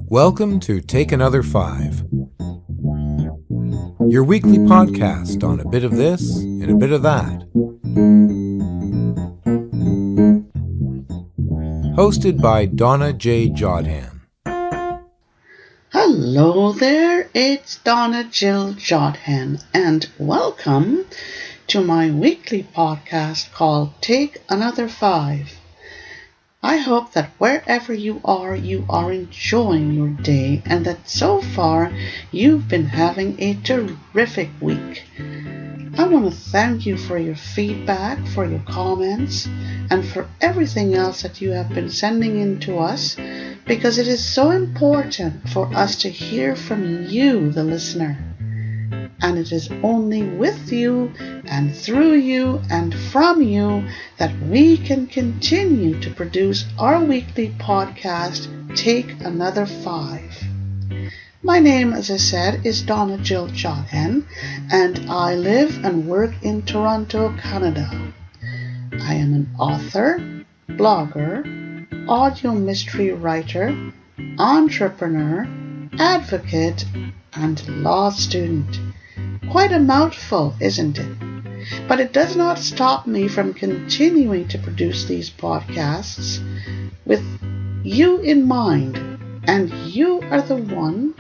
Welcome to TakeAnother5, your weekly podcast on a bit of this and a bit of that. Hosted by Donna Jodhan. Hello there, it's Donna Jodhan, and welcome to my weekly podcast called TakeAnother5. I hope that wherever you are enjoying your day and that so far you've been having a terrific week. I want to thank you for your feedback, for your comments, and for everything else that you have been sending in to us, because it is so important for us to hear from you, the listener. And it is only with you and through you and from you that we can continue to produce our weekly podcast, Take Another 5. My name, as I said, is Donna Jodhan, and I live and work in Toronto, Canada. I am an author, blogger, audio mystery writer, entrepreneur, advocate, and law student. Quite a mouthful, isn't it? But it does not stop me from continuing to produce these podcasts with you in mind. And you are the one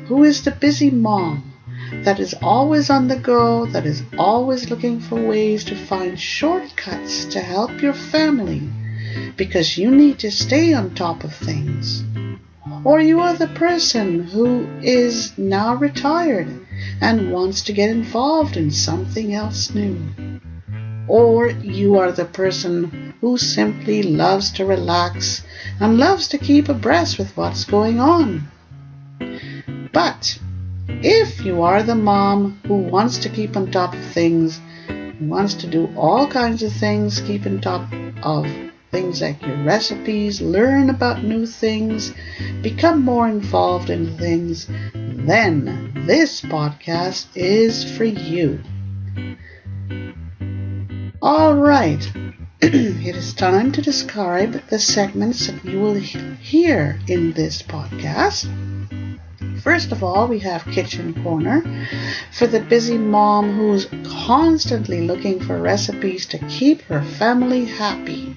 who is the busy mom that is always on the go, that is always looking for ways to find shortcuts to help your family because you need to stay on top of things. Or you are the person who is now retired and wants to get involved in something else new. Or you are the person who simply loves to relax and loves to keep abreast with what's going on. But if you are the mom who wants to keep on top of things, who wants to do all kinds of things, keep on top of things like your recipes, learn about new things, become more involved in things, then this podcast is for you. All right, it is time to describe the segments that you will hear in this podcast. First of all, we have Kitchen Corner for the busy mom who's constantly looking for recipes to keep her family happy,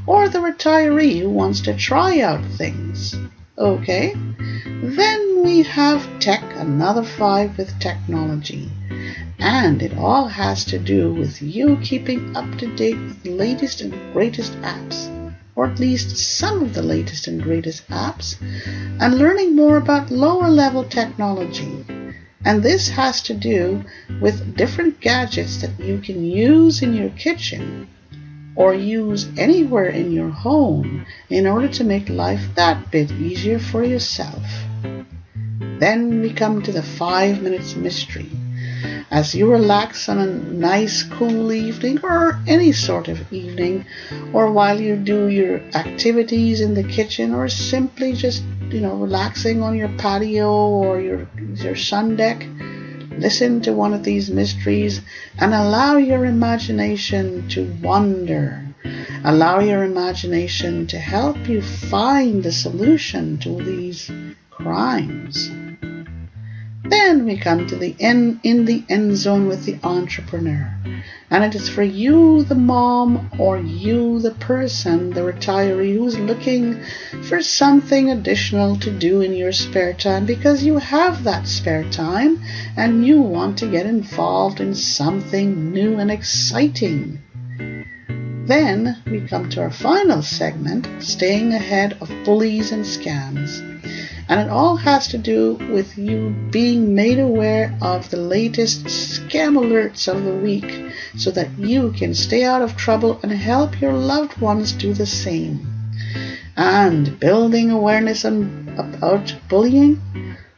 or the retiree who wants to try out things. Okay, then we have TakeAnother5 with technology, and it all has to do with you keeping up to date with the latest and greatest apps, or at least some of the latest and greatest apps, and learning more about lower level technology. And this has to do with different gadgets that you can use in your kitchen or use anywhere in your home in order to make life that bit easier for yourself. Then we come to the 5 minutes mystery. As you relax on a nice cool evening or any sort of evening, or while you do your activities in the kitchen, or simply just, relaxing on your patio or your sun deck, listen to one of these mysteries and allow your imagination to wander. Allow your imagination to help you find the solution to these crimes. Then we come to the end zone with the entrepreneur. And it is for you, the mom, or you, the person, the retiree who's looking for something additional to do in your spare time because you have that spare time and you want to get involved in something new and exciting. Then we come to our final segment, staying ahead of bullies and scams. And it all has to do with you being made aware of the latest scam alerts of the week so that you can stay out of trouble and help your loved ones do the same. And building awareness about bullying?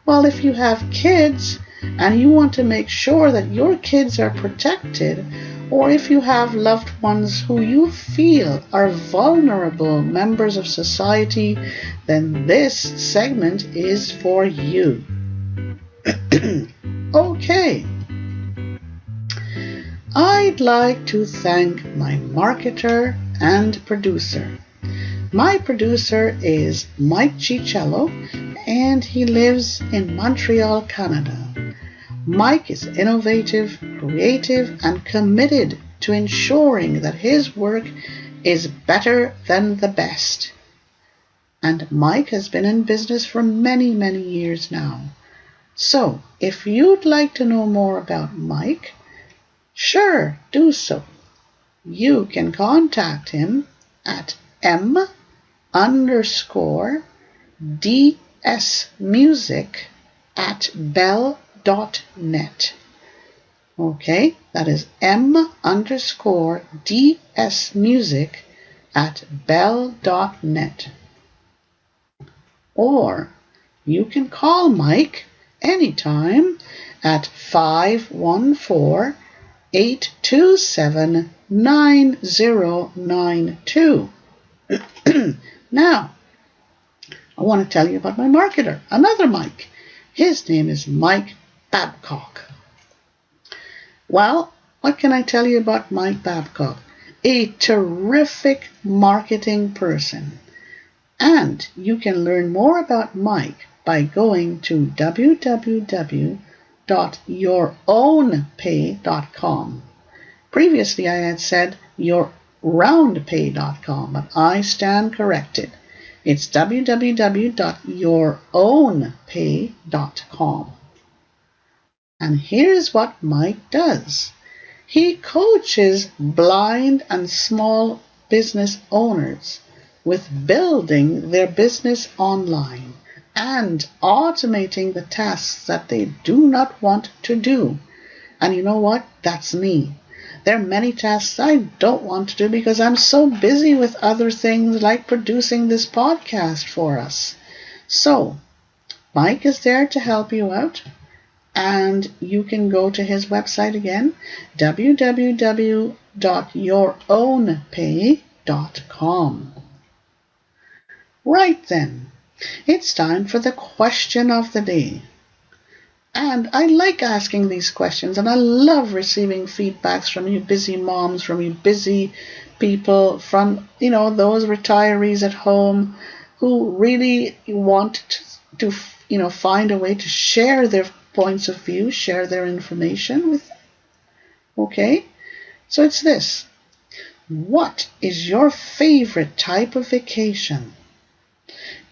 Well, if you have kids and you want to make sure that your kids are protected, or if you have loved ones who you feel are vulnerable members of society, then this segment is for you. Okay. I'd like to thank my marketer and producer, My producer is Mike Chicello, and he lives in Montreal, Canada. Mike is innovative, creative, and committed to ensuring that his work is better than the best. And Mike has been in business for many, many years now. So, if you'd like to know more about Mike, sure, do so. You can contact him at m_dsmusic@bell.net. Okay, that is m_dsmusic@bell.net. Or you can call Mike anytime at 514-827-9092. Now, I want to tell you about my marketer, another Mike. His name is Mike Babcock. Well, what can I tell you about Mike Babcock? A terrific marketing person. And you can learn more about Mike by going to www.yourownpay.com. Previously I had said yourroundpay.com, but I stand corrected. It's www.yourownpay.com. And here's what Mike does. He coaches blind and small business owners with building their business online and automating the tasks that they do not want to do. And you know what? That's me. There are many tasks I don't want to do because I'm so busy with other things like producing this podcast for us. So, Mike is there to help you out, and you can go to his website again, www.yourownpay.com. Right then, it's time for the question of the day. And I like asking these questions, and I love receiving feedbacks from you busy moms, from you busy people, from, those retirees at home who really want to find a way to share their points of view, share their information with them. Okay? So it's this. What is your favorite type of vacation?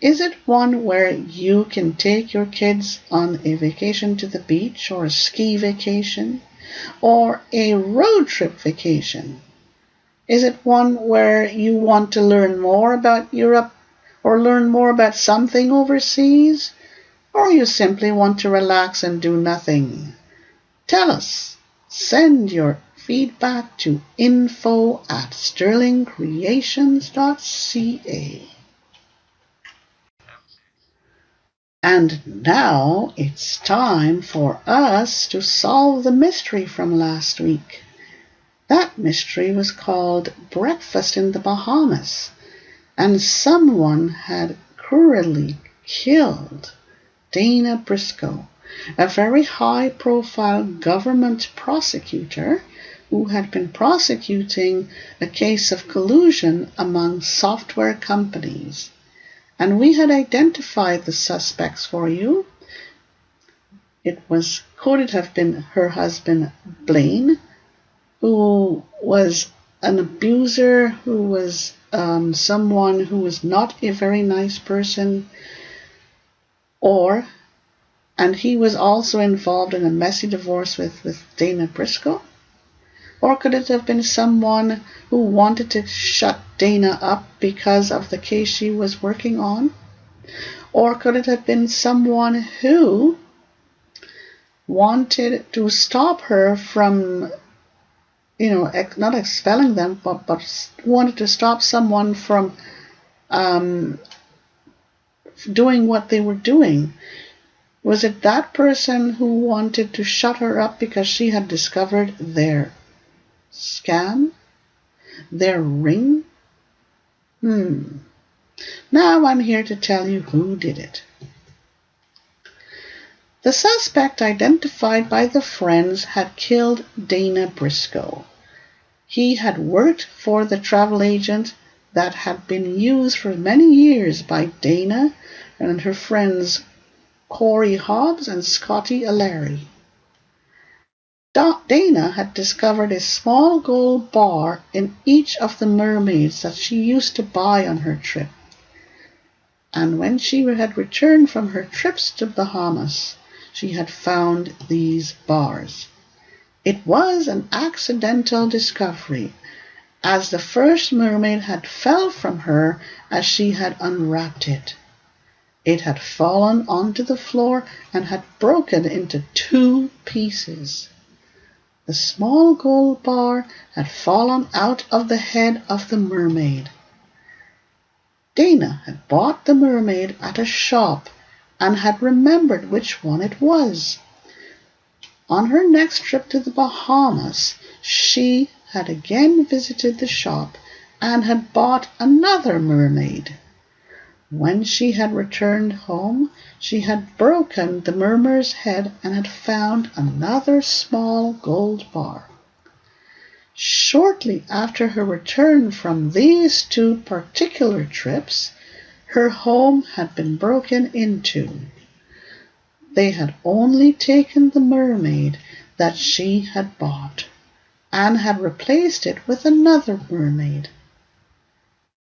Is it one where you can take your kids on a vacation to the beach or a ski vacation or a road trip vacation? Is it one where you want to learn more about Europe or learn more about something overseas? Or you simply want to relax and do nothing? Tell us. Send your feedback to info@sterlingcreations.ca. And now it's time for us to solve the mystery from last week. That mystery was called Breakfast in the Bahamas, and someone had cruelly killed Dana Briscoe, a very high-profile government prosecutor who had been prosecuting a case of collusion among software companies. And we had identified the suspects for you. Could it have been her husband, Blaine, who was an abuser, who was someone who was not a very nice person, and he was also involved in a messy divorce with Dana Briscoe? Or could it have been someone who wanted to shut Dana up because of the case she was working on? Or could it have been someone who wanted to stop her from, not expelling them, but wanted to stop someone from doing what they were doing? Was it that person who wanted to shut her up because she had discovered their scam? Their ring? Now I'm here to tell you who did it. The suspect identified by the friends had killed Dana Briscoe. He had worked for the travel agent that had been used for many years by Dana and her friends Corey Hobbs and Scotty O'Leary. Dana had discovered a small gold bar in each of the mermaids that she used to buy on her trip. And when she had returned from her trips to Bahamas, she had found these bars. It was an accidental discovery, as the first mermaid had fell from her as she had unwrapped it. It had fallen onto the floor and had broken into 2 pieces. The small gold bar had fallen out of the head of the mermaid. Dana had bought the mermaid at a shop and had remembered which one it was. On her next trip to the Bahamas, she had again visited the shop and had bought another mermaid. When she had returned home, she had broken the mermaid's head and had found another small gold bar. Shortly after her return from these 2 particular trips, her home had been broken into. They had only taken the mermaid that she had bought and had replaced it with another mermaid.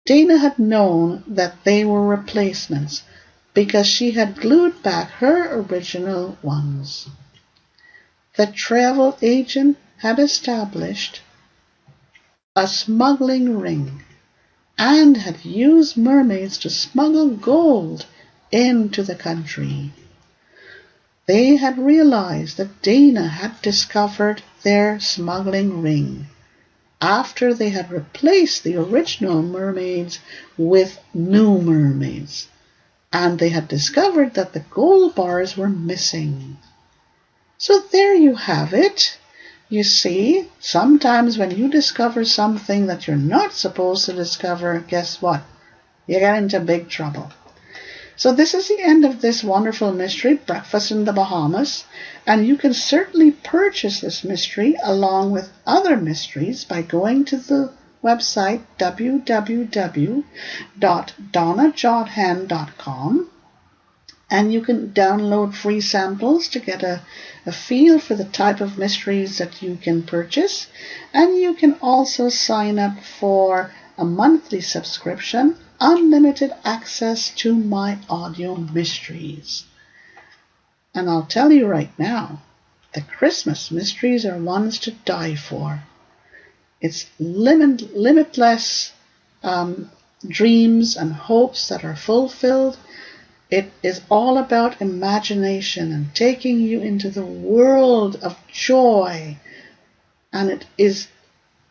Dana had known that they were replacements because she had glued back her original ones. The travel agent had established a smuggling ring and had used mermaids to smuggle gold into the country. They had realized that Dana had discovered their smuggling ring after they had replaced the original mermaids with new mermaids, and they had discovered that the gold bars were missing. So there you have it. You see, sometimes when you discover something that you're not supposed to discover, guess what? You get into big trouble. So this is the end of this wonderful mystery, Breakfast in the Bahamas, and you can certainly purchase this mystery along with other mysteries by going to the website www.donnajodhan.com, and you can download free samples to get a feel for the type of mysteries that you can purchase, and you can also sign up for a monthly subscription, unlimited access to my audio mysteries. And I'll tell you right now, the Christmas mysteries are ones to die for. It's limitless dreams and hopes that are fulfilled. It is all about imagination and taking you into the world of joy. And it is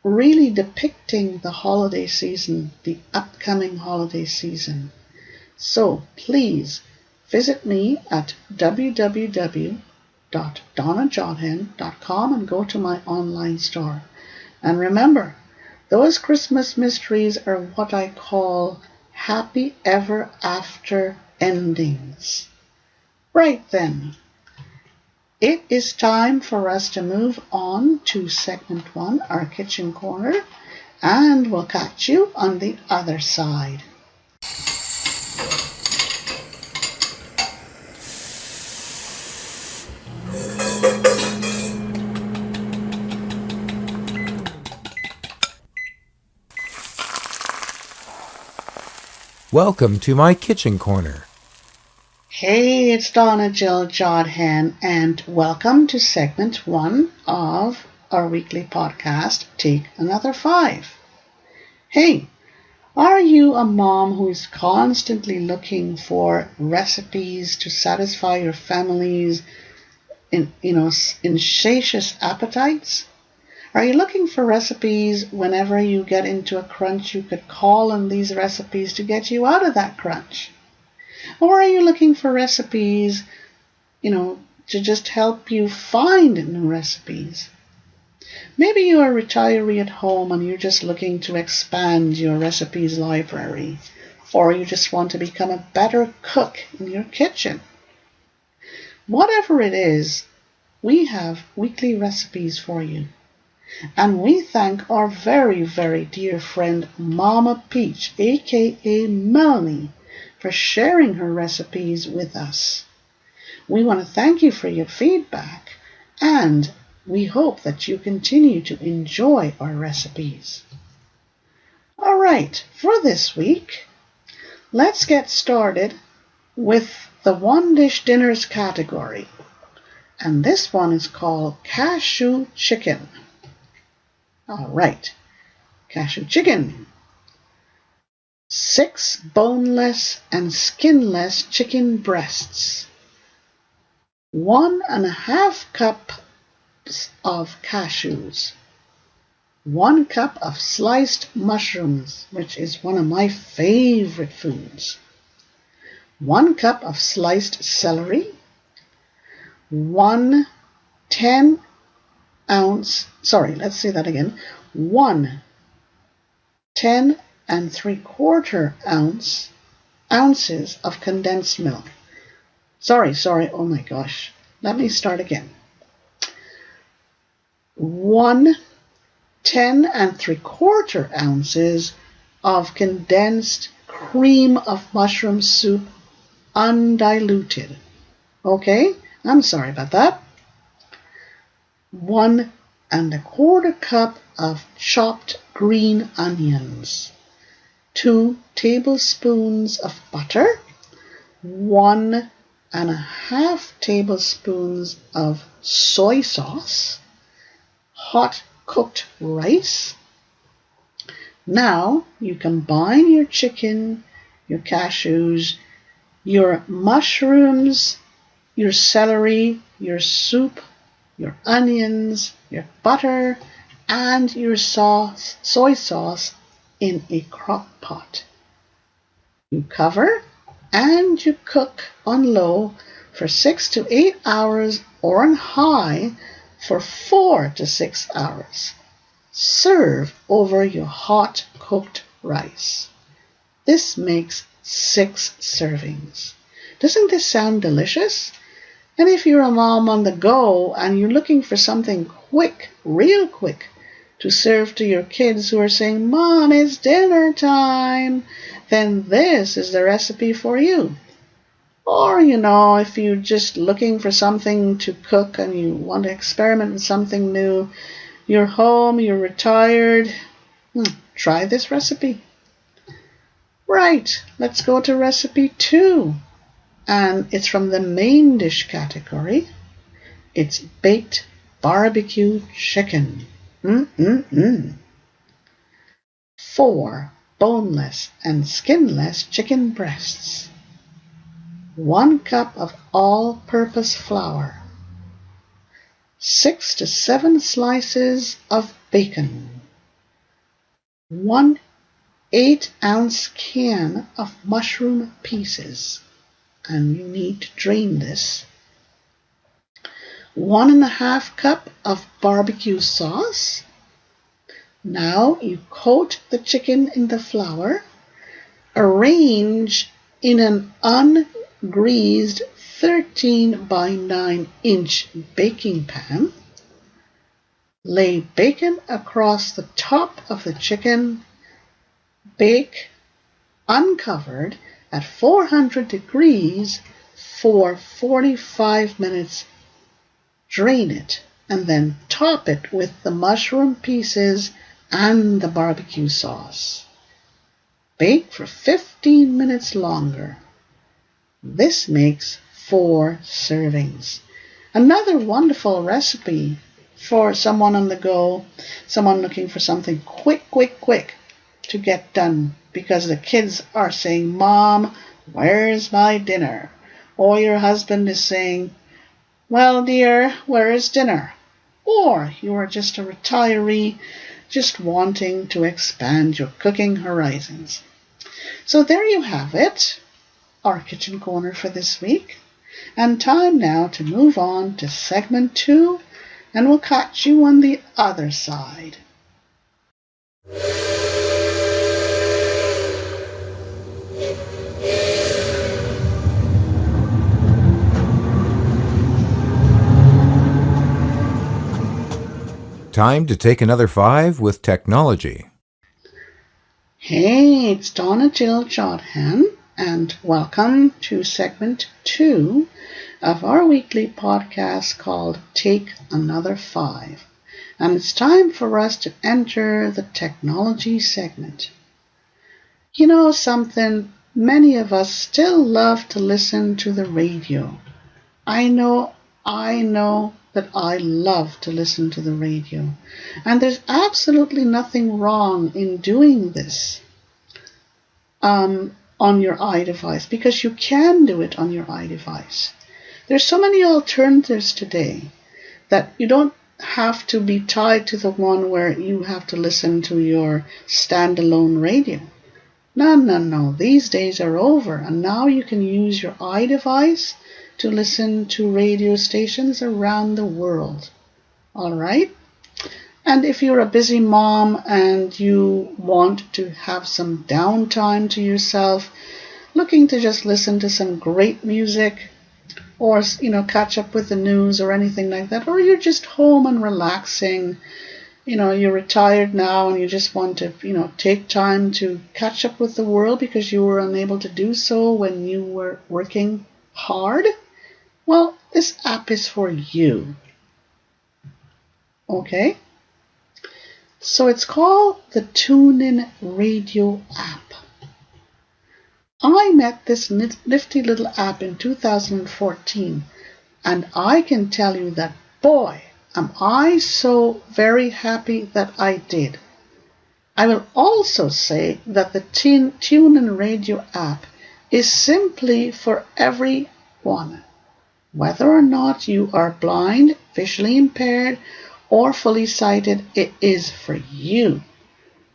really depicting the holiday season, the upcoming holiday season. So please visit me at www.donnajodhan.com and go to my online store. And remember, those Christmas mysteries are what I call happy ever after endings. Right then, it is time for us to move on to segment 1, our kitchen corner, and we'll catch you on the other side. Welcome to my kitchen corner. Hey, it's Donna Jodhan, and welcome to segment 1 of our weekly podcast, Take Another 5. Hey, are you a mom who is constantly looking for recipes to satisfy your family's insatious appetites? Are you looking for recipes whenever you get into a crunch you could call on these recipes to get you out of that crunch? Or are you looking for recipes, to just help you find new recipes? Maybe you're a retiree at home and you're just looking to expand your recipes library, or you just want to become a better cook in your kitchen. Whatever it is, we have weekly recipes for you. And we thank our very, very dear friend Mama Peach, aka Melanie, for sharing her recipes with us. We want to thank you for your feedback, and we hope that you continue to enjoy our recipes. All right, for this week, let's get started with the one dish dinners category. And this one is called cashew chicken. All right, cashew chicken. 6 boneless and skinless chicken breasts. 1½ cups of cashews. 1 cup of sliced mushrooms, which is one of my favorite foods. 1 cup of sliced celery. 1 10 ounces of condensed milk. Oh my gosh. Let me start again. 1 10 3/4 ounces of condensed cream of mushroom soup, undiluted. Okay, I'm sorry about that. 1¼ cup of chopped green onions. 2 tablespoons of butter. 1½ tablespoons of soy sauce. Hot cooked rice. Now you combine your chicken, your cashews, your mushrooms, your celery, your soup, your onions, your butter, and your soy sauce in a crock pot. You cover and you cook on low for 6 to 8 hours or on high for 4 to 6 hours. Serve over your hot cooked rice. This makes 6 servings. Doesn't this sound delicious? And if you're a mom on the go and you're looking for something quick, real quick, to serve to your kids who are saying, "Mom, it's dinner time," then this is the recipe for you. Or, if you're just looking for something to cook and you want to experiment with something new, you're home, you're retired, try this recipe. Right, let's go to recipe 2. And it's from the main dish category. It's baked barbecue chicken. 4 boneless and skinless chicken breasts. 1 cup of all-purpose flour. 6 to 7 slices of bacon. 1 8-ounce can of mushroom pieces. And you need to drain this. 1½ cup of barbecue sauce. Now you coat the chicken in the flour. Arrange in an ungreased 13 by 9 inch baking pan. Lay bacon across the top of the chicken. Bake uncovered at 400 degrees for 45 minutes. Drain it and then top it with the mushroom pieces and the barbecue sauce. Bake for 15 minutes longer. This makes 4 servings. Another wonderful recipe for someone on the go, someone looking for something quick to get done because the kids are saying, "Mom, where's my dinner?" Or your husband is saying, "Well, dear, where is dinner?" Or you are just a retiree just wanting to expand your cooking horizons. So there you have it, our kitchen corner for this week. And time now to move on to segment 2, and we'll catch you on the other side. Time to take another 5 with technology. Hey, it's Donna Jodhan, and welcome to segment 2 of our weekly podcast called Take Another 5. And it's time for us to enter the technology segment. You know something, many of us still love to listen to the radio. I know that I love to listen to the radio. And there's absolutely nothing wrong in doing this on your iDevice, because you can do it on your iDevice. There's so many alternatives today that you don't have to be tied to the one where you have to listen to your standalone radio. No. These days are over, and now you can use your iDevice to listen to radio stations around the world. All right? And if you're a busy mom and you want to have some downtime to yourself, looking to just listen to some great music, or catch up with the news or anything like that, or you're just home and relaxing, you're retired now and you just want to take time to catch up with the world because you were unable to do so when you were working hard, well, this app is for you. Okay? So it's called the TuneIn Radio app. I met this nifty little app in 2014, and I can tell you that, boy, am I so very happy that I did. I will also say that the TuneIn Radio app is simply for everyone. Whether or not you are blind, visually impaired, or fully sighted, it is for you.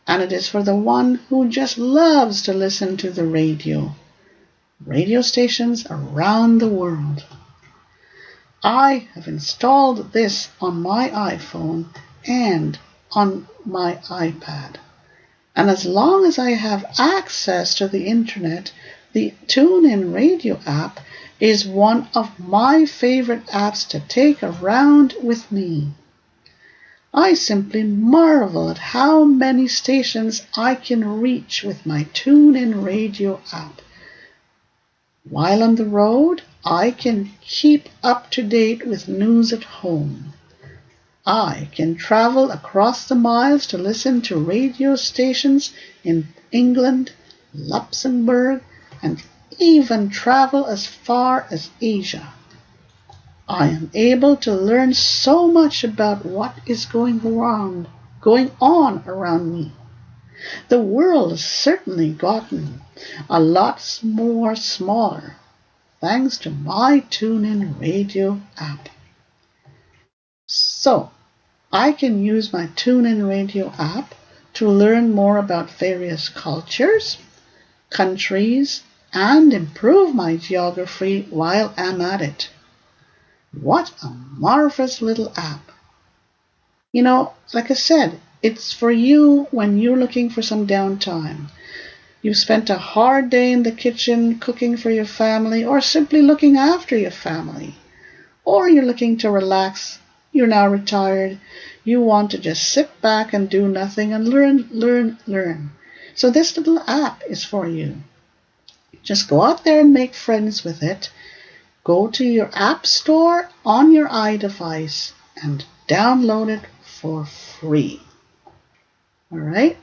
And it is for the one who just loves to listen to the radio stations around the world. I have installed this on my iPhone and on my iPad. And as long as I have access to the internet, the TuneIn Radio app is one of my favorite apps to take around with me. I simply marvel at how many stations I can reach with my TuneIn Radio app. While on the road, I can keep up to date with news at home. I can travel across the miles to listen to radio stations in England, Luxembourg, and even travel as far as Asia. I am able to learn so much about what is going on around me. The world has certainly gotten a lot more smaller thanks to my TuneIn Radio app. So, I can use my TuneIn Radio app to learn more about various cultures, countries, and improve my geography while I'm at it. What a marvelous little app. Like I said, it's for you when you're looking for some downtime. You've spent a hard day in the kitchen cooking for your family, or simply looking after your family. Or you're looking to relax, you're now retired, you want to just sit back and do nothing and learn. So this little app is for you. Just go out there and make friends with it. Go to your app store on your iDevice and download it for free. All right?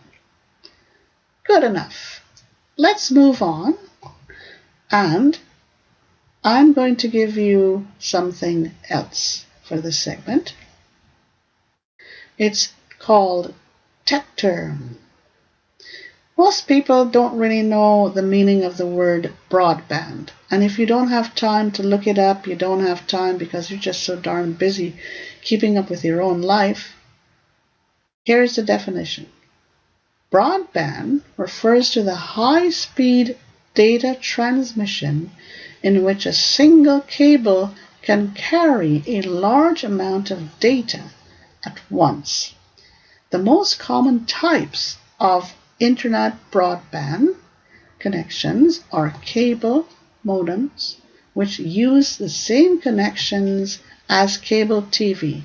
Good enough. Let's move on. And I'm going to give you something else for this segment. It's called Tech Term. Most people don't really know the meaning of the word broadband. And if you don't have time to look it up, you don't have time because you're just so darn busy keeping up with your own life. Here's the definition. Broadband refers to the high-speed data transmission in which a single cable can carry a large amount of data at once. The most common types of Internet broadband connections are cable modems, which use the same connections as cable TV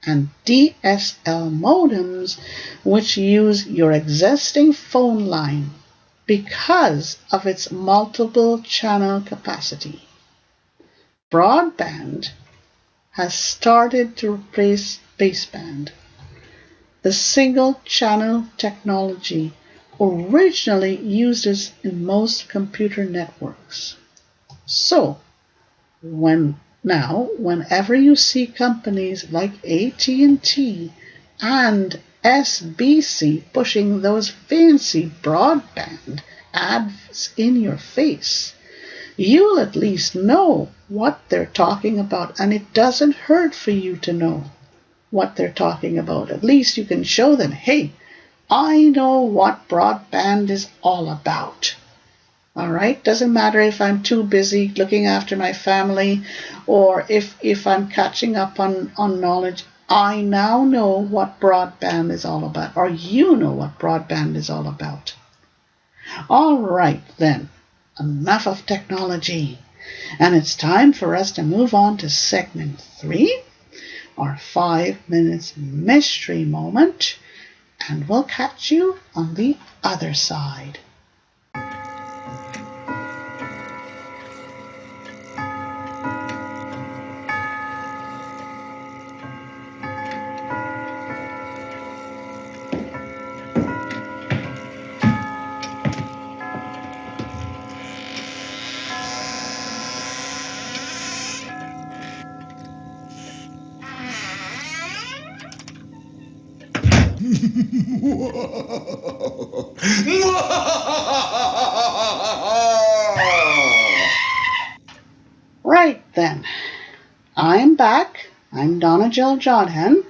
and DSL modems which use your existing phone line because of its multiple channel capacity. Broadband has started to replace baseband, the single channel technology originally used in most computer networks. So, whenever you see companies like AT&T and SBC pushing those fancy broadband ads in your face, you'll at least know what they're talking about, and it doesn't hurt for you to know what they're talking about. At least you can show them, hey, I know what broadband is all about. All right? Doesn't matter if I'm too busy looking after my family or if I'm catching up on knowledge. I now know what broadband is all about, or you know what broadband is all about. All right, then. Enough of technology. And it's time for us to move on to segment 3, our 5 minutes mystery moment. And we'll catch you on the other side. Right then, I'm back. I'm Donna Jodhan,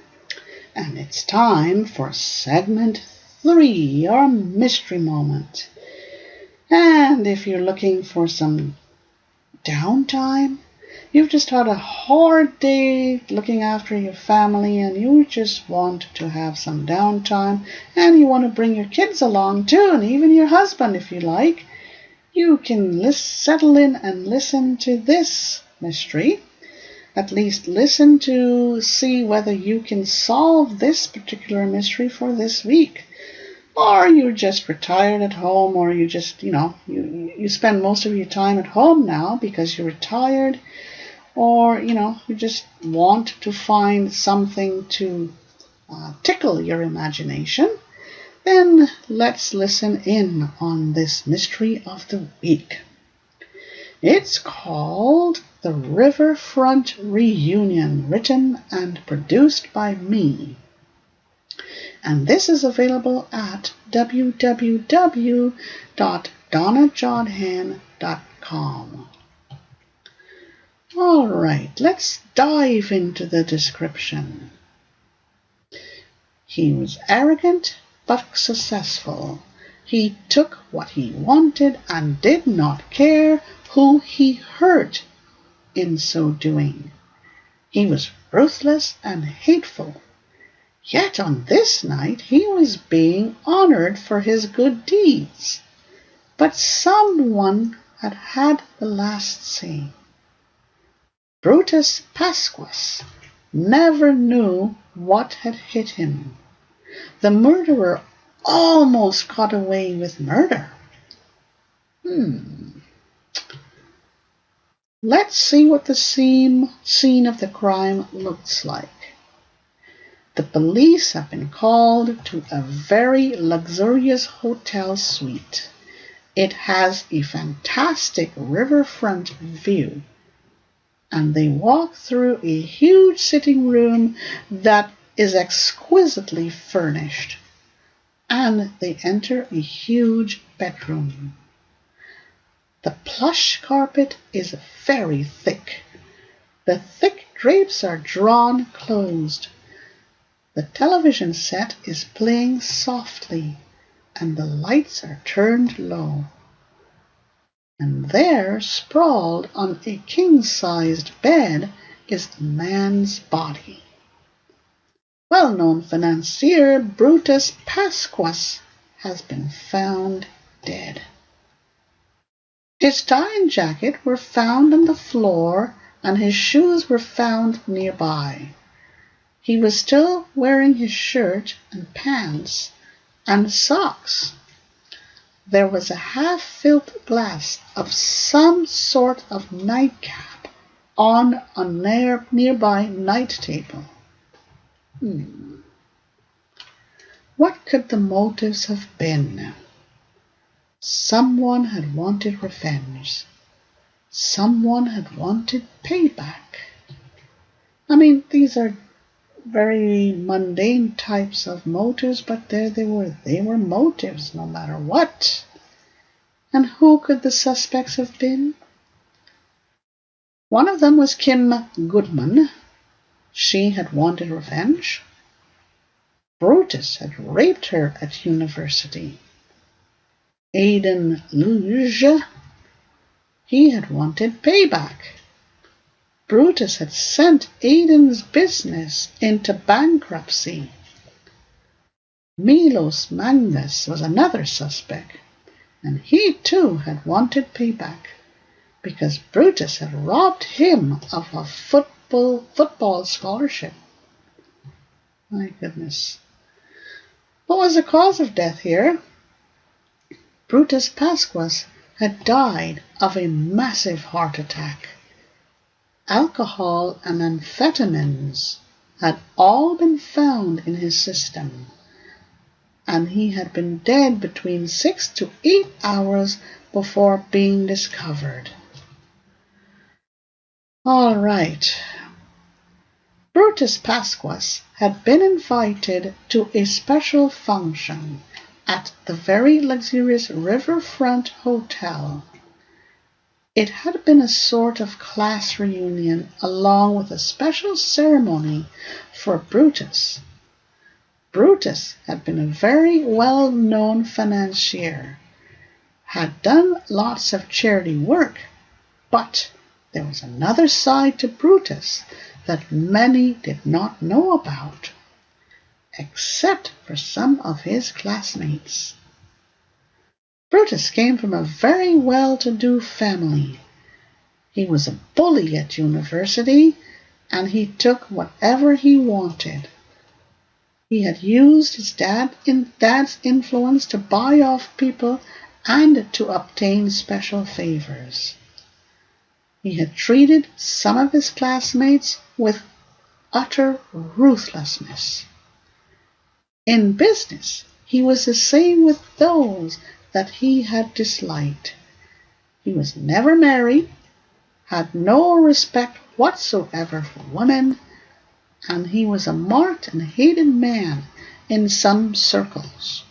and it's time for segment 3, our mystery moment. And if you're looking for some downtime, you've just had a hard day looking after your family and you just want to have some downtime, and you want to bring your kids along too, and even your husband if you like, you can settle in and listen to this mystery. At least listen to see whether you can solve this particular mystery for this week. Or you're just retired at home, or you just, you spend most of your time at home now because you're retired, or, you just want to find something to tickle your imagination. Then let's listen in on this mystery of the week. It's called The Riverfront Reunion, written and produced by me. And this is available at www.donnajodhan.com. All right, let's dive into the description. He was arrogant but successful. He took what he wanted and did not care who he hurt in so doing. He was ruthless and hateful. Yet on this night he was being honored for his good deeds. But someone had the last say. Brutus Pasquas never knew what had hit him. The murderer almost got away with murder. Let's see what the scene of the crime looks like. The police have been called to a very luxurious hotel suite. It has a fantastic riverfront view, and they walk through a huge sitting room that is exquisitely furnished, and they enter a huge bedroom. The plush carpet is very thick. The thick drapes are drawn closed. The television set is playing softly, and the lights are turned low. And there, sprawled on a king-sized bed, is a man's body. Well-known financier Brutus Pasquas has been found dead. His tie and jacket were found on the floor, and his shoes were found nearby. He was still wearing his shirt and pants and socks. There was a half-filled glass of some sort of nightcap on a nearby night table. What could the motives have been? Someone had wanted revenge. Someone had wanted payback. I mean, these are very mundane types of motives, but there they were. They were motives no matter what. And who could the suspects have been? One of them was Kim Goodman. She had wanted revenge. Brutus had raped her at university. Aidan Luge, he had wanted payback. Brutus had sent Aidan's business into bankruptcy. Milos Magnus was another suspect, and he too had wanted payback because Brutus had robbed him of a football scholarship. My goodness. What was the cause of death here? Brutus Pasquas had died of a massive heart attack. Alcohol and amphetamines had all been found in his system, and he had been dead between 6 to 8 hours before being discovered. All right. Brutus Pasquas had been invited to a special function at the very luxurious Riverfront Hotel. It had been a sort of class reunion along with a special ceremony for Brutus. Brutus had been a very well-known financier, had done lots of charity work, but there was another side to Brutus that many did not know about, except for some of his classmates. Brutus came from a very well-to-do family. He was a bully at university, and he took whatever he wanted. He had used his dad's influence to buy off people and to obtain special favors. He had treated some of his classmates with utter ruthlessness. In business, he was the same with those that he had disliked. He was never married, had no respect whatsoever for women, and he was a marked and hated man in some circles.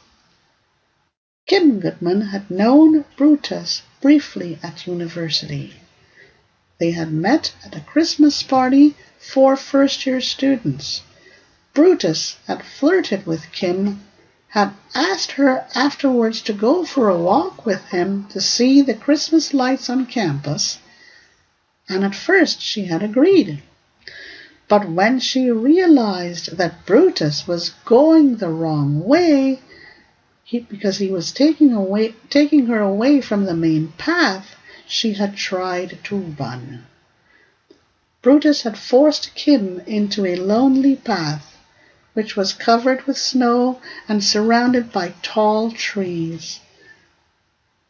Kim Goodman had known Brutus briefly at university. They had met at a Christmas party for first-year students. Brutus had flirted with Kim, had asked her afterwards to go for a walk with him to see the Christmas lights on campus, and at first she had agreed. But when she realized that Brutus was going the wrong way, because he was taking her away from the main path, she had tried to run. Brutus had forced Kim into a lonely path, which was covered with snow and surrounded by tall trees.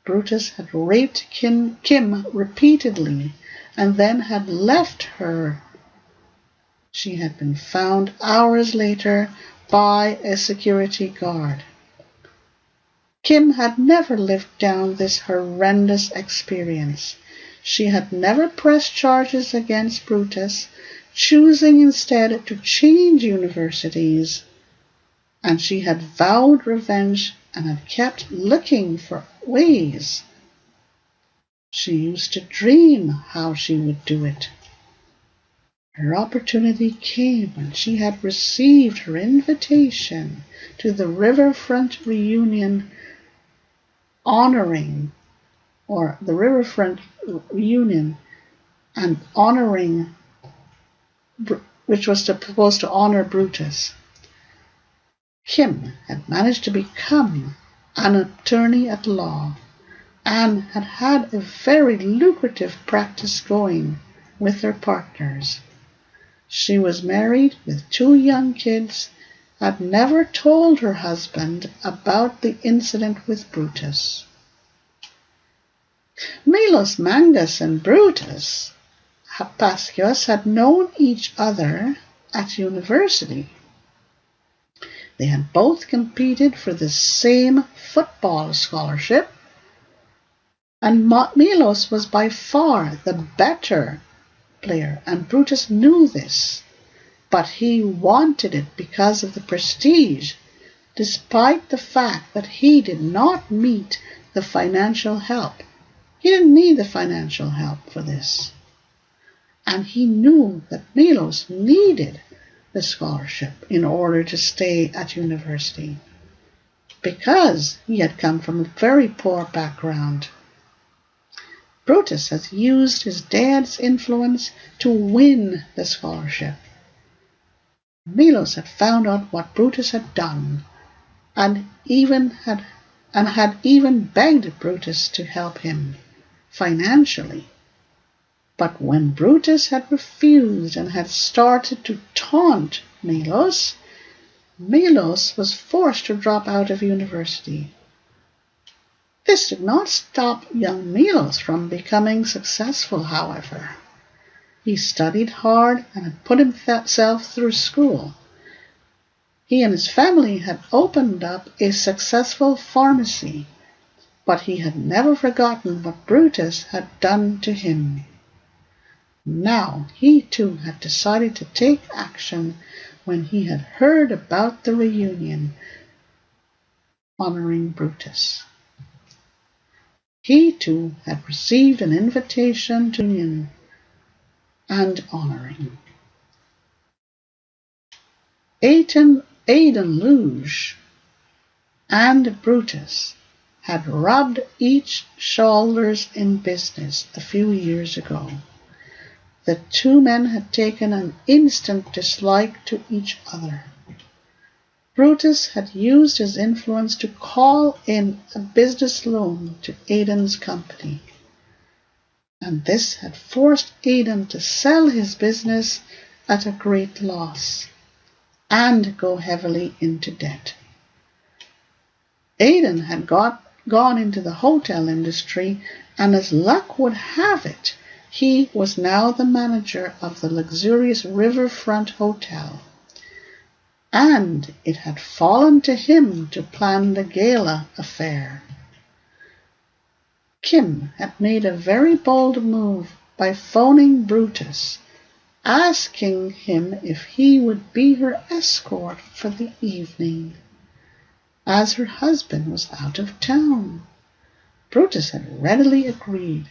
Brutus had raped Kim repeatedly and then had left her. She had been found hours later by a security guard. Kim had never lived down this horrendous experience. She had never pressed charges against Brutus, choosing instead to change universities, and she had vowed revenge and had kept looking for ways. She used to dream how she would do it. Her opportunity came when she had received her invitation to the Riverfront reunion and honoring, which was supposed to honor Brutus. Kim had managed to become an attorney at law and had had a very lucrative practice going with her partners. She was married with 2 young kids, had never told her husband about the incident with Brutus. Milos Mangas and Brutus Hapascius had known each other at university. They had both competed for the same football scholarship, and Milos was by far the better player, and Brutus knew this, but he wanted it because of the prestige, despite the fact that he did not meet the financial help. He didn't need the financial help for this. And he knew that Milos needed the scholarship in order to stay at university, because he had come from a very poor background. Brutus had used his dad's influence to win the scholarship. Milos had found out what Brutus had done, and had even begged Brutus to help him financially. But when Brutus had refused and had started to taunt Milos, Milos was forced to drop out of university. This did not stop young Milos from becoming successful, however. He studied hard and had put himself through school. He and his family had opened up a successful pharmacy, but he had never forgotten what Brutus had done to him. Now he too had decided to take action when he had heard about the reunion honoring Brutus. He too had received an invitation to reunion and honoring. Aidan Luge and Brutus had rubbed each shoulders in business a few years ago. The 2 men had taken an instant dislike to each other. Brutus had used his influence to call in a business loan to Aidan's company, and this had forced Aidan to sell his business at a great loss and go heavily into debt. Aidan had gone into the hotel industry, and as luck would have it, he was now the manager of the luxurious riverfront hotel, and it had fallen to him to plan the gala affair. Kim had made a very bold move by phoning Brutus, asking him if he would be her escort for the evening, as her husband was out of town. Brutus had readily agreed.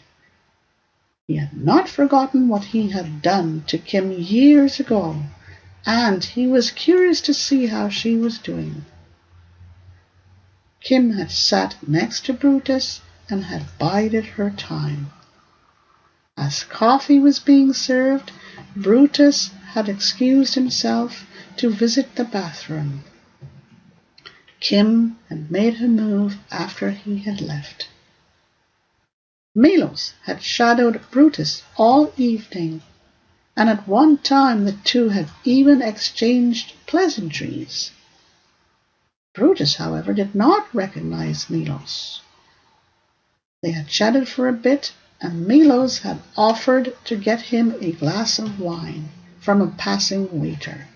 He had not forgotten what he had done to Kim years ago, and he was curious to see how she was doing. Kim had sat next to Brutus and had bided her time. As coffee was being served, Brutus had excused himself to visit the bathroom. Kim had made her move after he had left. Milos had shadowed Brutus all evening, and at one time the 2 had even exchanged pleasantries. Brutus, however, did not recognize Milos. They had chatted for a bit, and Milos had offered to get him a glass of wine from a passing waiter.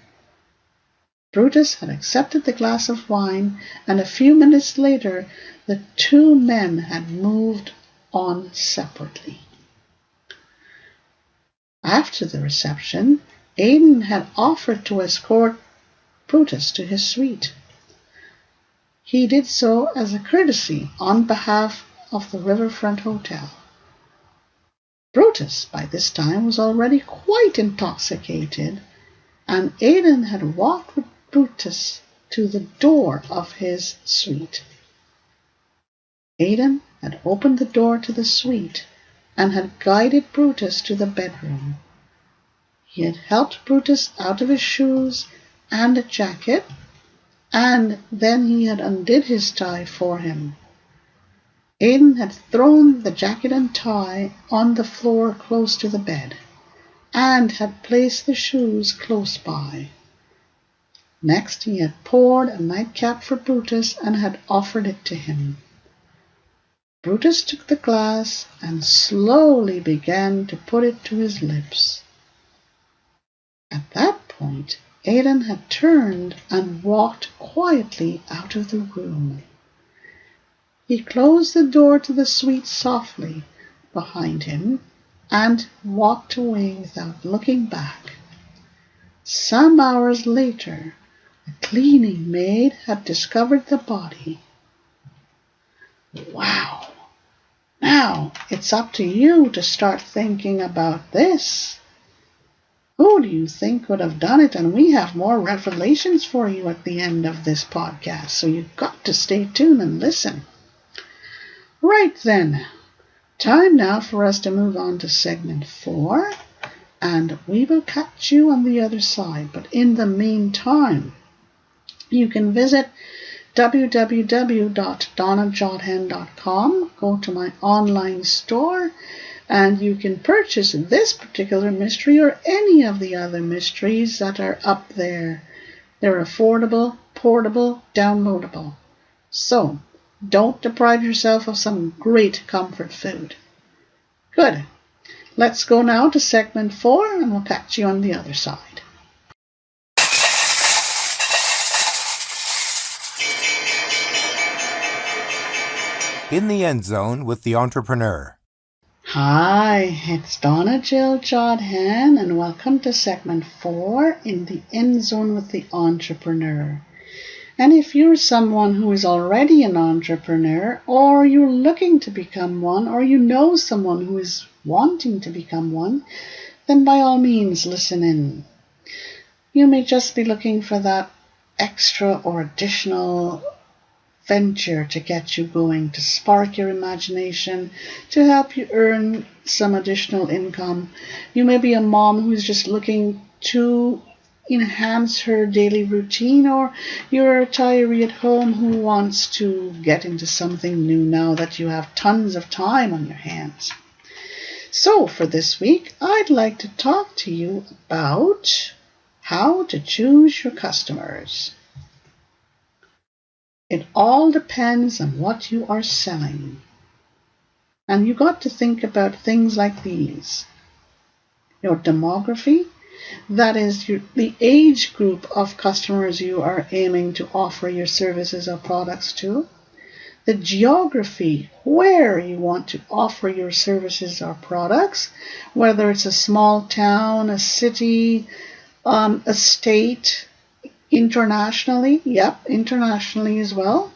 Brutus had accepted the glass of wine, and a few minutes later the 2 men had moved on separately. After the reception, Aidan had offered to escort Brutus to his suite. He did so as a courtesy on behalf of the Riverfront Hotel. Brutus, by this time, was already quite intoxicated, and Aidan had walked with Brutus to the door of his suite. Aidan had opened the door to the suite and had guided Brutus to the bedroom. He had helped Brutus out of his shoes and jacket, and then he had undid his tie for him. Aidan had thrown the jacket and tie on the floor close to the bed. and had placed the shoes close by. Next he had poured a nightcap for Brutus and had offered it to him. Brutus took the glass and slowly began to put it to his lips. At that point, Aidan had turned and walked quietly out of the room. He closed the door to the suite softly behind him and walked away without looking back. Some hours later, a cleaning maid had discovered the body. Wow! Now it's up to you to start thinking about this. Who do you think would have done it? And we have more revelations for you at the end of this podcast, so you've got to stay tuned and listen. Right then, time now for us to move on to segment 4, and we will catch you on the other side. But in the meantime, you can visit www.donnajodhan.com, go to my online store, and you can purchase this particular mystery or any of the other mysteries that are up there. They're affordable, portable, downloadable. So, don't deprive yourself of some great comfort food. Good. Let's go now to segment 4, and we'll catch you on the other side. In the End Zone with the Entrepreneur. Hi, it's Donna Jodhan, and welcome to segment 4 in the End Zone with the Entrepreneur. And if you're someone who is already an entrepreneur, or you're looking to become one, or you know someone who is wanting to become one, then by all means listen in. You may just be looking for that extra or additional venture to get you going, to spark your imagination, to help you earn some additional income. You may be a mom who's just looking to enhance her daily routine, or you're a retiree at home who wants to get into something new now that you have tons of time on your hands. So for this week, I'd like to talk to you about how to choose your customers. It all depends on what you are selling. And you got to think about things like these. Your demography, that is the age group of customers you are aiming to offer your services or products to. The geography, where you want to offer your services or products, whether it's a small town, a city, a state, internationally, internationally as well.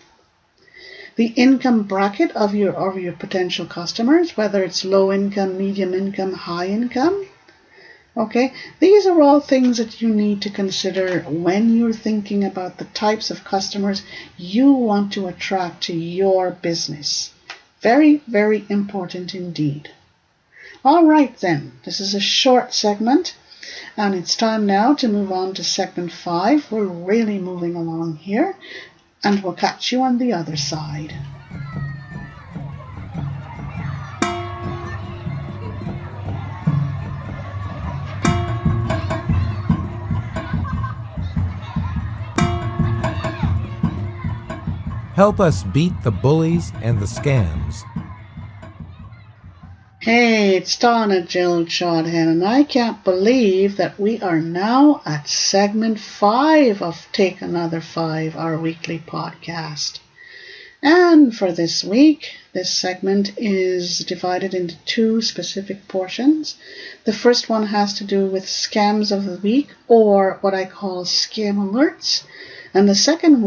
The income bracket of your potential customers, whether it's low income, medium income, high income. Okay, these are all things that you need to consider when you're thinking about the types of customers you want to attract to your business. Very, very important indeed. All right then, this is a short segment. And it's time now to move on to segment 5. We're really moving along here, and we'll catch you on the other side. Help us beat the bullies and the scams. Hey, it's Donna Jodhan, and I can't believe that we are now at segment 5 of TakeAnother5, our weekly podcast. And for this week, this segment is divided into 2 specific portions. The first one has to do with scams of the week, or what I call scam alerts. And the second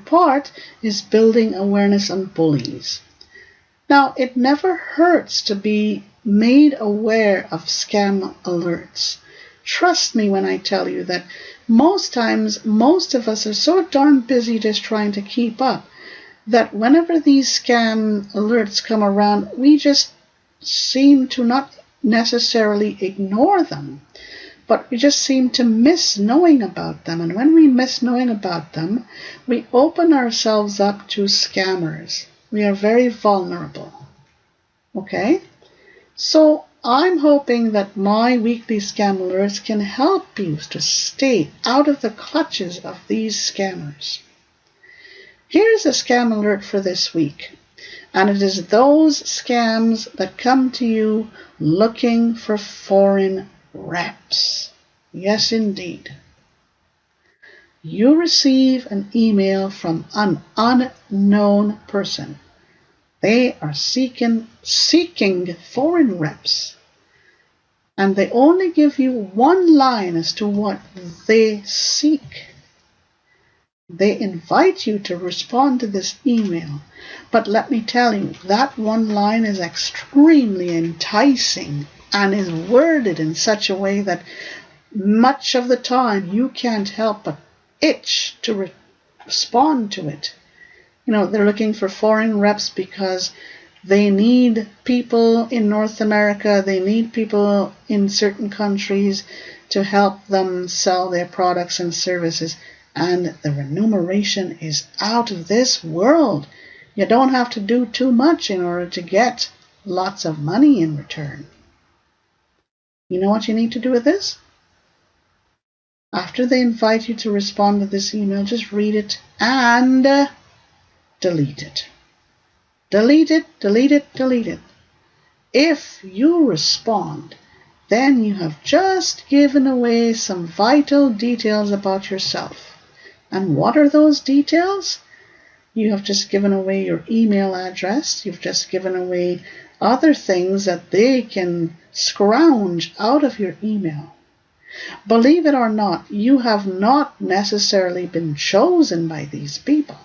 part, is building awareness on bullies. Now, it never hurts to be made aware of scam alerts. Trust me when I tell you that most times, most of us are so darn busy just trying to keep up that whenever these scam alerts come around, we just seem to not necessarily ignore them, but we just seem to miss knowing about them. And when we miss knowing about them, we open ourselves up to scammers. We are very vulnerable. Okay? So I'm hoping that my weekly scam alerts can help you to stay out of the clutches of these scammers. Here's a scam alert for this week, and it is those scams that come to you looking for foreign reps. Yes, indeed. You receive an email from an unknown person. They are seeking foreign reps, and they only give you one line as to what they seek. They invite you to respond to this email, but let me tell you, that one line is extremely enticing and is worded in such a way that much of the time you can't help but itch to respond to it. They're looking for foreign reps because they need people in North America, they need people in certain countries to help them sell their products and services. And the remuneration is out of this world. You don't have to do too much in order to get lots of money in return. You know what you need to do with this? After they invite you to respond to this email, just read it and delete it. Delete it, delete it, delete it. If you respond, then you have just given away some vital details about yourself. And what are those details? You have just given away your email address. You've just given away other things that they can scrounge out of your email. Believe it or not, you have not necessarily been chosen by these people.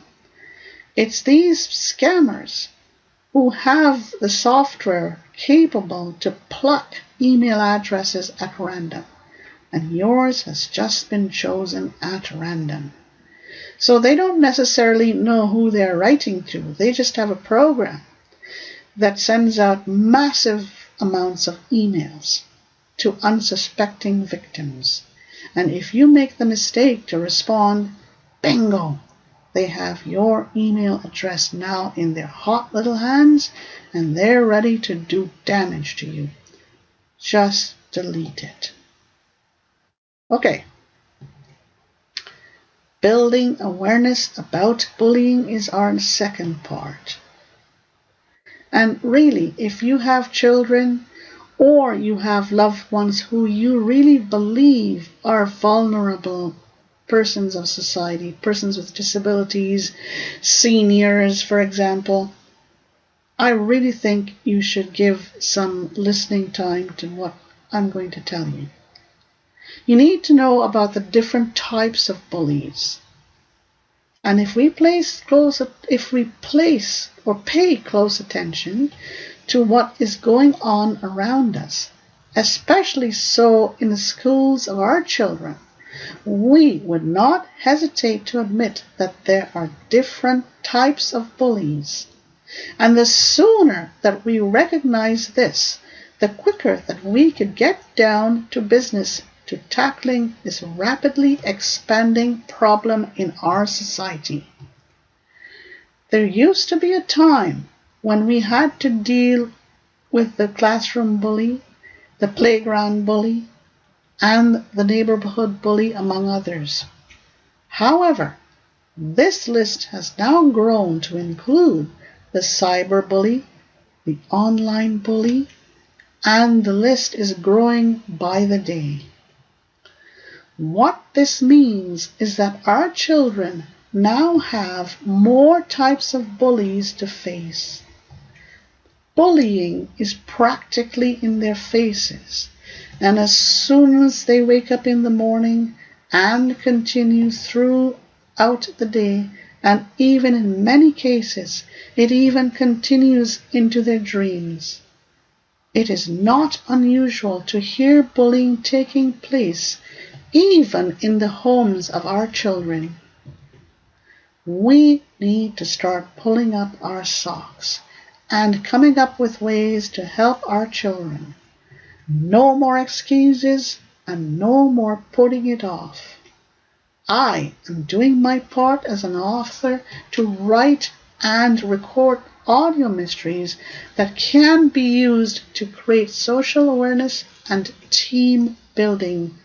It's these scammers who have the software capable to pluck email addresses at random. And yours has just been chosen at random. So they don't necessarily know who they're writing to. They just have a program that sends out massive amounts of emails to unsuspecting victims. And if you make the mistake to respond, bingo, they have your email address now in their hot little hands, and they're ready to do damage to you. Just delete it. Okay. Building awareness about bullying is our second part. And really, if you have children or you have loved ones who you really believe are vulnerable persons of society, persons with disabilities, seniors, for example, I really think you should give some listening time to what I'm going to tell you. You need to know about the different types of bullies. And if we pay close attention to what is going on around us, especially so in the schools of our children, we would not hesitate to admit that there are different types of bullies. And the sooner that we recognize this, the quicker that we could get down to business to tackling this rapidly expanding problem in our society. There used to be a time when we had to deal with the classroom bully, the playground bully, and the neighborhood bully, among others. However, this list has now grown to include the cyber bully, the online bully, and the list is growing by the day. What this means is that our children now have more types of bullies to face. Bullying is practically in their faces, and as soon as they wake up in the morning and continue throughout the day, and even in many cases, it even continues into their dreams. It is not unusual to hear bullying taking place even in the homes of our children. We need to start pulling up our socks and coming up with ways to help our children. No more excuses and no more putting it off. I am doing my part as an author to write and record audio mysteries that can be used to create social awareness and team building.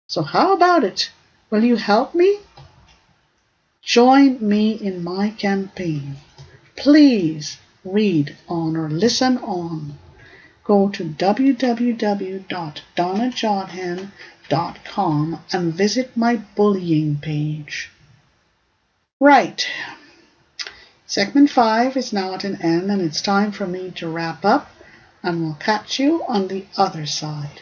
So how about it? Will you help me? Join me in my campaign. Please read on or listen on. Go to www.donnajodhan.com and visit my bullying page. Right. Segment 5 is now at an end, and it's time for me to wrap up, and we'll catch you on the other side.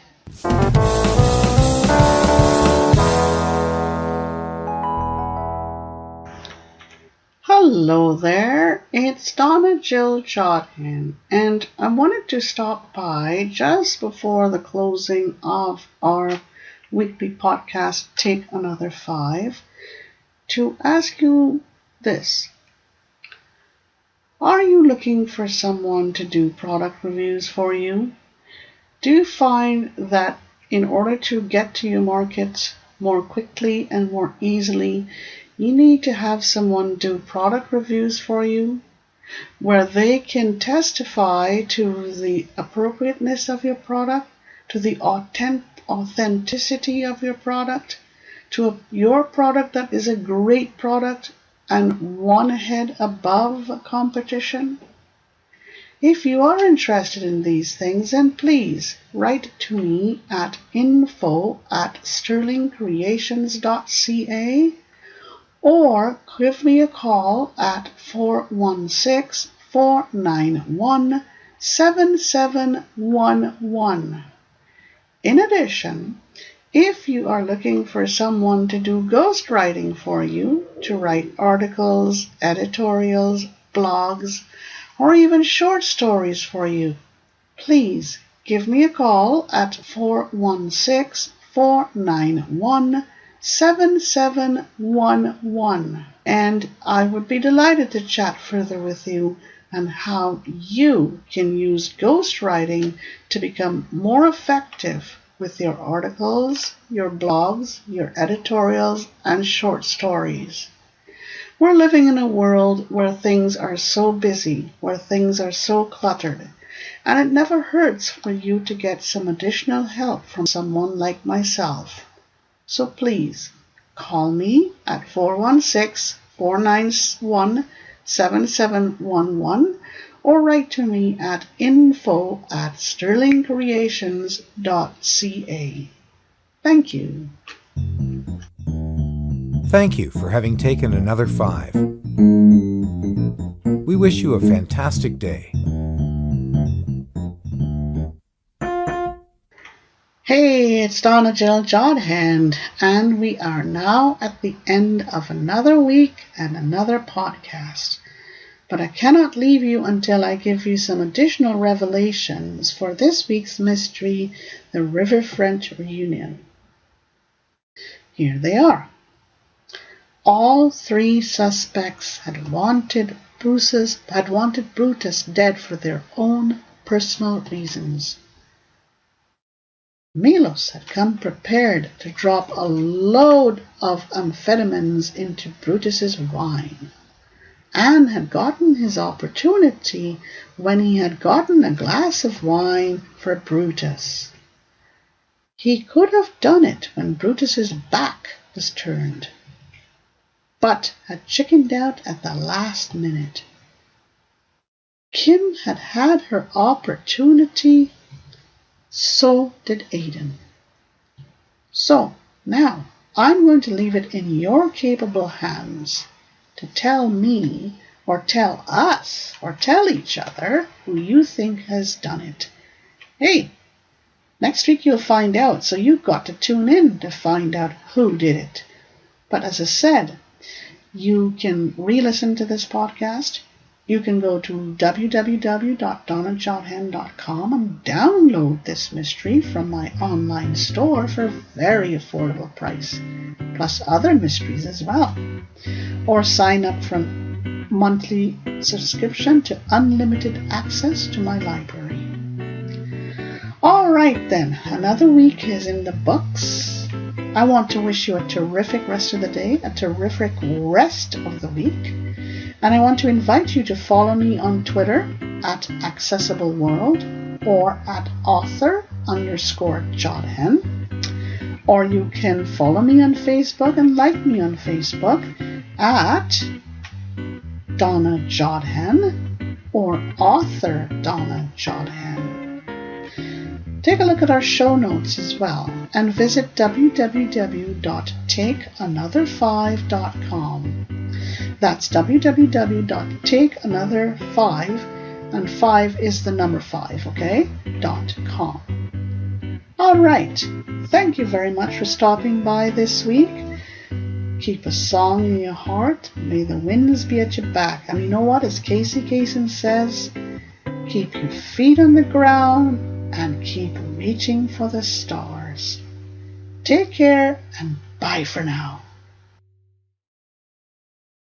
Hello there, it's Donna Jodhan, and I wanted to stop by just before the closing of our weekly podcast, TakeAnother5, to ask you this. Are you looking for someone to do product reviews for you? Do you find that in order to get to your market more quickly and more easily, you need to have someone do product reviews for you, where they can testify to the appropriateness of your product, to the authenticity of your product, to your product that is a great product and one head above competition? If you are interested in these things, then please write to me at info@sterlingcreations.ca or give me a call at 416-491-7711. In addition, if you are looking for someone to do ghostwriting for you, to write articles, editorials, blogs, or even short stories for you, please give me a call at 416-491-7711, and I would be delighted to chat further with you on how you can use ghostwriting to become more effective with your articles, your blogs, your editorials, and short stories. We're living in a world where things are so busy, where things are so cluttered, and it never hurts for you to get some additional help from someone like myself. So please, call me at 416-491-7711 or write to me at info@sterlingcreations.ca. Thank you. Thank you for having taken another 5. We wish you a fantastic day. Hey, it's Donna Jodhan, and we are now at the end of another week and another podcast. But I cannot leave you until I give you some additional revelations for this week's mystery, the Riverfront Reunion. Here they are. All 3 suspects had wanted Brutus dead for their own personal reasons. Milos had come prepared to drop a load of amphetamines into Brutus's wine, and had gotten his opportunity when he had gotten a glass of wine for Brutus. He could have done it when Brutus's back was turned, but had chickened out at the last minute. Kim had had her opportunity, so did Aidan. So now I'm going to leave it in your capable hands to tell me, or tell us, or tell each other who you think has done it. Hey, next week you'll find out, so you've got to tune in to find out who did it. But as I said, you can re-listen to this podcast. You can go to www.donnajodhan.com and download this mystery from my online store for a very affordable price, plus other mysteries as well. Or sign up for monthly subscription to unlimited access to my library. All right then, another week is in the books. I want to wish you a terrific rest of the day, a terrific rest of the week. And I want to invite you to follow me on Twitter at accessibleworld or at author_Jodhan. Or you can follow me on Facebook and like me on Facebook at Donna Jodhan or author Donna Jodhan. Take a look at our show notes as well and visit www.takeanother5.com. That's www.takeanother5, and 5 is the number 5, okay? .com. All right. Thank you very much for stopping by this week. Keep a song in your heart. May the winds be at your back. And you know what? As Casey Kasem says, keep your feet on the ground and keep reaching for the stars. Take care and bye for now.